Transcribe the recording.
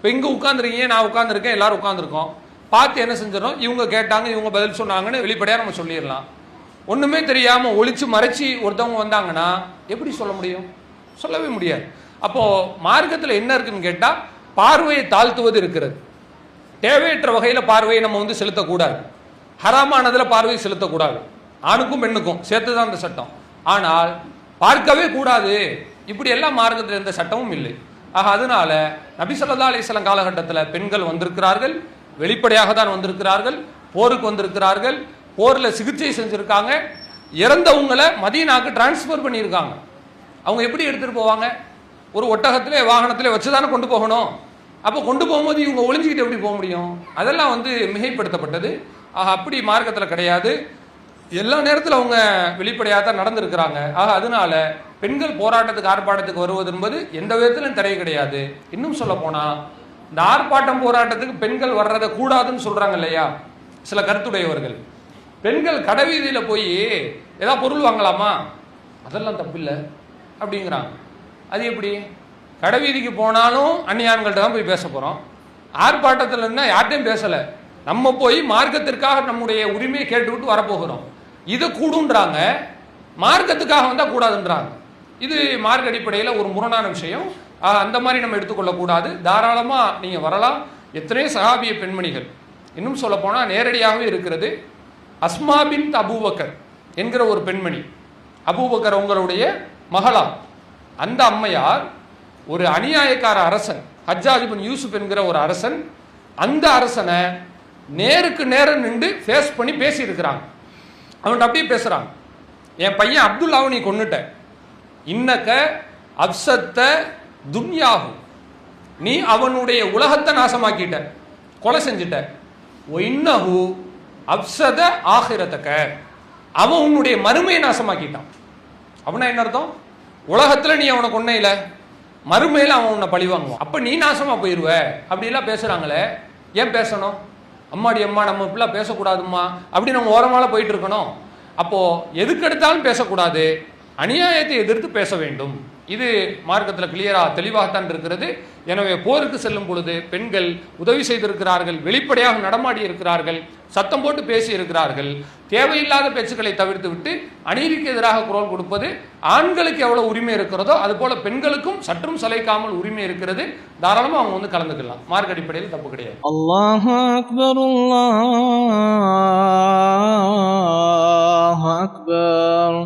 இப்போ இங்கே உட்காந்துருக்கீங்க, நான் உட்காந்துருக்கேன், எல்லாரும் உட்காந்துருக்கோம். பார்த்து என்ன செஞ்சிடறோம், இவங்க கேட்டாங்க, இவங்க பதில் சொன்னாங்கன்னு வெளிப்படையாக நம்ம சொல்லிடலாம். ஒன்றுமே தெரியாமல் ஒளிச்சு மறைச்சி ஒருத்தவங்க வந்தாங்கன்னா எப்படி சொல்ல முடியும்? சொல்லவே முடியாது. அப்போது மார்க்கத்தில் என்ன இருக்குன்னு கேட்டால், பார்வையை தாழ்த்துவது இருக்கிறது. தேவையற்ற வகையில் பார்வையை நம்ம செலுத்தக்கூடாது. ஹராமானதில் பார்வையை செலுத்தக்கூடாது. ஆணுக்கும் பெண்ணுக்கும் சேர்த்து தான் அந்த சட்டம். ஆனால் பார்க்கவே கூடாது இப்படி எல்லாம் மார்க்கத்தில் எந்த சட்டமும் இல்லை. ஆக அதனால நபி ஸல்லல்லாஹு அலைஹி வஸல்லம் காலகட்டத்தில் பெண்கள் வந்திருக்கிறார்கள், வெளிப்படையாக தான் வந்திருக்கிறார்கள், போருக்கு வந்திருக்கிறார்கள், போரில் சிகிச்சை செஞ்சுருக்காங்க, இறந்தவங்களை மதீனாக்கு டிரான்ஸ்ஃபர் பண்ணியிருக்காங்க. அவங்க எப்படி எடுத்துகிட்டு போவாங்க? ஒரு ஒட்டகத்திலே வாகனத்திலே வச்சு தானே கொண்டு போகணும். அப்போ கொண்டு போகும்போது இவங்க ஒளிஞ்சிக்கிட்டு எப்படி போக முடியும்? அதெல்லாம் மிகைப்படுத்தப்பட்டது. ஆக அப்படி மார்க்கத்தில் கிடையாது. எல்லா நேரத்தில் அவங்க வெளிப்படையாக தான் நடந்திருக்கிறாங்க. ஆக அதனால பெண்கள் போராட்டத்துக்கு ஆர்ப்பாட்டத்துக்கு வருவது என்பது எந்த விதத்திலும் தடை கிடையாது. இன்னும் சொல்ல போனால் இந்த ஆர்ப்பாட்டம் போராட்டத்துக்கு பெண்கள் வர்றதை கூடாதுன்னு சொல்கிறாங்க இல்லையா சில கருத்துடையவர்கள். பெண்கள் கடைவீதியில் போய் ஏதாவது பொருள் வாங்கலாமா? அதெல்லாம் தப்பில்லை அப்படிங்கிறாங்க. அது எப்படி? கடைவீதிக்கு போனாலும் அந்நியான்கள்ட்ட தான் போய் பேச போகிறோம். ஆர்ப்பாட்டத்தில் இருந்தால் யார்ட்டையும் பேசலை, நம்ம போய் மார்க்கத்திற்காக நம்முடைய உரிமையை கேட்டுவிட்டு வரப்போகிறோம். இதை கூடுன்றாங்க, மார்க்கத்துக்காக வந்தால் கூடாதுன்றாங்க. இது மார்க்க அடிப்படையில் ஒரு முரணான விஷயம். அந்த மாதிரி நம்ம எடுத்துக்கொள்ளக்கூடாது. தாராளமாக நீங்கள் வரலாம். எத்தனையோ சஹாபிய பெண்மணிகள், இன்னும் சொல்ல போனால் நேரடியாகவே இருக்கிறது. அஸ்மா பின்த் அபூபக்கர் என்கிற ஒரு பெண்மணி, அபூபக்கர் உங்களுடைய மகளா, அந்த அம்மையார் ஒரு அநியாயக்கார அரசன், ஹஜ்ஜாஜ் இப்னு யூசுப் என்கிற ஒரு அரசன், அந்த அரசனை நேருக்கு நேரம் நின்று ஃபேஸ் பண்ணி பேசி இருக்கிறாங்க. அவன்கிட்ட அப்படியே பேசுறாங்க, என் பையன் அப்துல்லாவை நீ கொன்னுட்ட, இன்னக்க அப்சத்த துன்யாகும், நீ அவனுடைய உலகத்தை நாசமாக்கிட்ட, கொலை செஞ்சிட்ட. இன்னஹு அப்சத ஆகிரத்தக்க, அவன் உன்னுடைய மறுமையை நாசமாக்கிட்டான். அப்படின்னா என்ன அர்த்தம்? உலகத்தில் நீ அவனை கொன்னையில, மறுமையில் அவன் உன்னை பழி வாங்குவான், அப்போ நீ நாசமாக போயிடுவ அப்படிலாம் பேசுகிறாங்களே. ஏன் பேசணும்? அம்மாடி அம்மா நம்ம இப்படிலாம் பேசக்கூடாதும்மா அப்படின்னு நம்ம ஓரமால போயிட்டு இருக்கணும். அப்போது எதுக்கெடுத்தாலும் பேசக்கூடாது, அநியாயத்தை எதிர்த்து பேச வேண்டும். இது மார்க்கத்தில் கிளியராக தெளிவாகத்தான் இருக்கிறது. எனவே போருக்கு செல்லும் பொழுது பெண்கள் உதவி செய்திருக்கிறார்கள், வெளிப்படையாக நடமாடி இருக்கிறார்கள், சத்தம் போட்டு பேசி இருக்கிறார்கள். தேவையில்லாத பேச்சுக்களை தவிர்த்து விட்டு அநீதிக்கு எதிராக குரல் கொடுப்பது ஆண்களுக்கு எவ்வளவு உரிமை இருக்கிறதோ அதுபோல பெண்களுக்கும் சற்றும் சளைக்காமல் உரிமை இருக்கிறது. தாராளமாக அவங்க கலந்துக்கலாம். மார்க்க அடிப்படையில் தப்பு கிடையாது. அல்லாஹு அக்பர், அல்லாஹு அக்பர்.